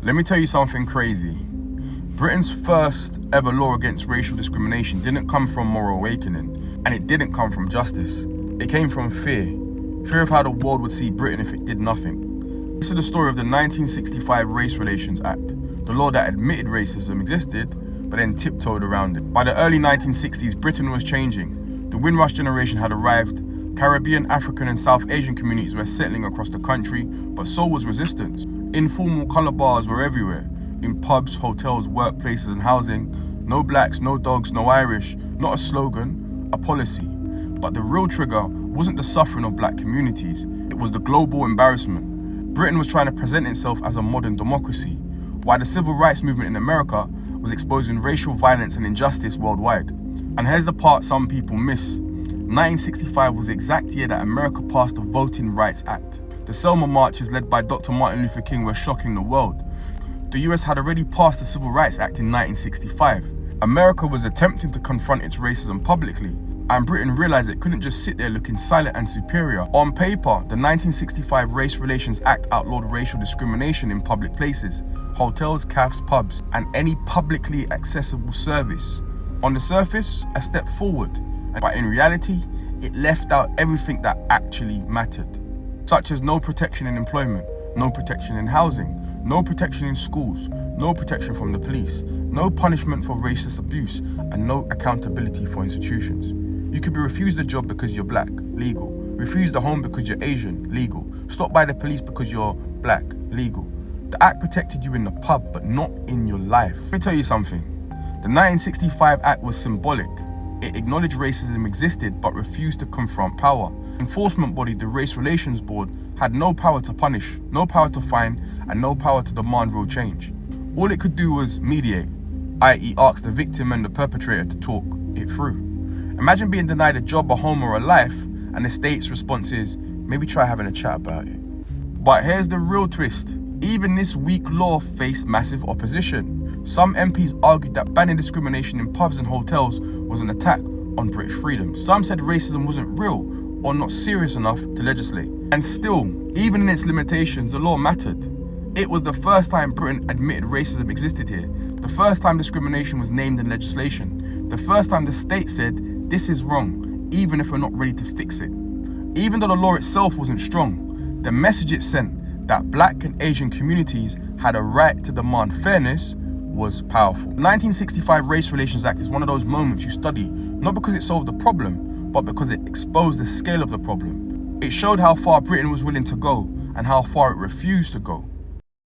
Let me tell you something crazy. Britain's first ever law against racial discrimination didn't come from moral awakening, and it didn't come from justice. It came from fear. Fear of how the world would see Britain if it did nothing. This is the story of the 1965 Race Relations Act, the law that admitted racism existed, but then tiptoed around it. By the early 1960s, Britain was changing. The Windrush generation had arrived. Caribbean, African and South Asian communities were settling across the country, but so was resistance. Informal colour bars were everywhere. In pubs, hotels, workplaces and housing. No blacks, no dogs, no Irish. Not a slogan, a policy. But the real trigger wasn't the suffering of black communities. It was the global embarrassment. Britain was trying to present itself as a modern democracy, while the civil rights movement in America was exposing racial violence and injustice worldwide. And here's the part some people miss. 1965 was the exact year that America passed the Voting Rights Act. The Selma marches led by Dr. Martin Luther King were shocking the world. The US had already passed the Civil Rights Act in 1965. America was attempting to confront its racism publicly, and Britain realized it couldn't just sit there looking silent and superior. On paper, the 1965 Race Relations Act outlawed racial discrimination in public places, hotels, cafes, pubs, and any publicly accessible service. On the surface, a step forward, but in reality, it left out everything that actually mattered, such as no protection in employment, no protection in housing, no protection in schools, no protection from the police, no punishment for racist abuse, and no accountability for institutions. You could be refused a job because you're black, legal. Refused a home because you're Asian, legal. Stopped by the police because you're black, legal. The act protected you in the pub, but not in your life. Let me tell you something. The 1965 Act was symbolic. It acknowledged racism existed, but refused to confront power. Enforcement body, the Race Relations Board, had no power to punish, no power to fine, and no power to demand real change. All it could do was mediate, i.e. ask the victim and the perpetrator to talk it through. Imagine being denied a job, a home, or a life, and the state's response is, maybe try having a chat about it. But here's the real twist. Even this weak law faced massive opposition. Some MPs argued that banning discrimination in pubs and hotels was an attack on British freedoms. Some said racism wasn't real or not serious enough to legislate. And still, even in its limitations, the law mattered. It was the first time Britain admitted racism existed here. The first time discrimination was named in legislation. The first time the state said, this is wrong, even if we're not ready to fix it. Even though the law itself wasn't strong, the message it sent that black and Asian communities had a right to demand fairness was powerful. The 1965 Race Relations Act is one of those moments you study, not because it solved the problem, but because it exposed the scale of the problem. It showed how far Britain was willing to go and how far it refused to go.